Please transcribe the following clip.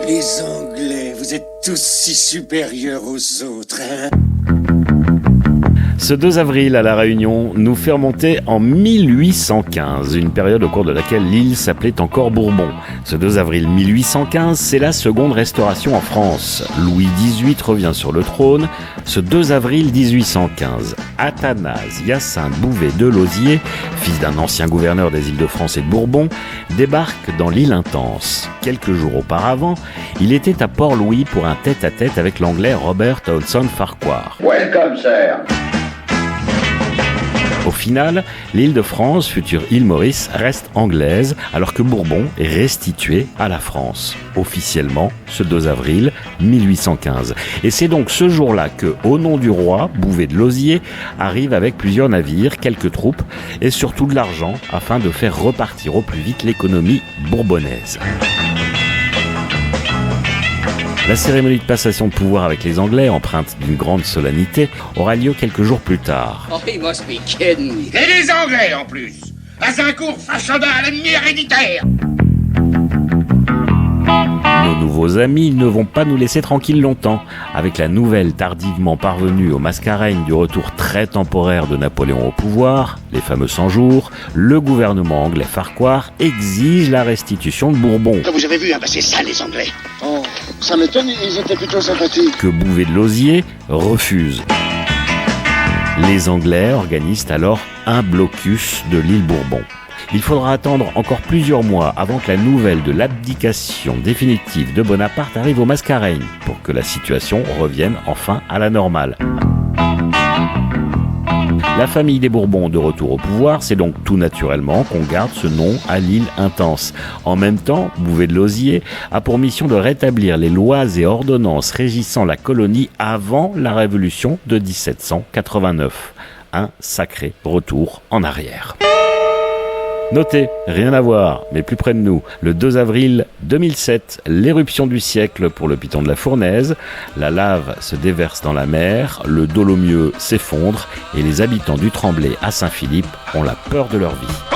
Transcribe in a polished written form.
Les Anglais, vous êtes tous si supérieurs aux autres, hein? Ce 2 avril à La Réunion nous fait remonter en 1815, une période au cours de laquelle l'île s'appelait encore Bourbon. Ce 2 avril 1815, c'est la seconde restauration en France. Louis XVIII revient sur le trône. Ce 2 avril 1815, Athanase Hyacinthe Bouvet de Lauzier, fils d'un ancien gouverneur des Îles-de-France et de Bourbon, débarque dans l'île Intense. Quelques jours auparavant, il était à Port-Louis pour un tête-à-tête avec l'anglais Robert Townsend Farquhar. Welcome, sir. Au final, l'île de France, future île Maurice, reste anglaise, alors que Bourbon est restitué à la France, officiellement ce 2 avril 1815. Et c'est donc ce jour-là que, au nom du roi, Bouvet de Lauzier arrive avec plusieurs navires, quelques troupes et surtout de l'argent afin de faire repartir au plus vite l'économie bourbonnaise. La cérémonie de passation de pouvoir avec les Anglais, empreinte d'une grande solennité, aura lieu quelques jours plus tard. Oh, he must be kidding me. Et les Anglais, en plus. Azincourt, Fachandat, l'ennemi héréditaire. Nos nouveaux amis ne vont pas nous laisser tranquilles longtemps. Avec la nouvelle tardivement parvenue au Mascareigne du retour très temporaire de Napoléon au pouvoir, les fameux 100 jours, le gouvernement anglais Farquhar exige la restitution de Bourbon. Vous avez vu, hein, c'est ça, les Anglais. Oh, ça m'étonne, ils étaient plutôt sympathiques. Que Bouvet de Lauzier refuse. Les Anglais organisent alors un blocus de l'île Bourbon. Il faudra attendre encore plusieurs mois avant que la nouvelle de l'abdication définitive de Bonaparte arrive au Mascareigne pour que la situation revienne enfin à la normale. La famille des Bourbons de retour au pouvoir, c'est donc tout naturellement qu'on garde ce nom à l'île Intense. En même temps, Bouvet de Lauzier a pour mission de rétablir les lois et ordonnances régissant la colonie avant la Révolution de 1789. Un sacré retour en arrière. Notez, rien à voir, mais plus près de nous, le 2 avril 2007, l'éruption du siècle pour le piton de la Fournaise, la lave se déverse dans la mer, le Dolomieu s'effondre et les habitants du Tremblay à Saint-Philippe ont la peur de leur vie.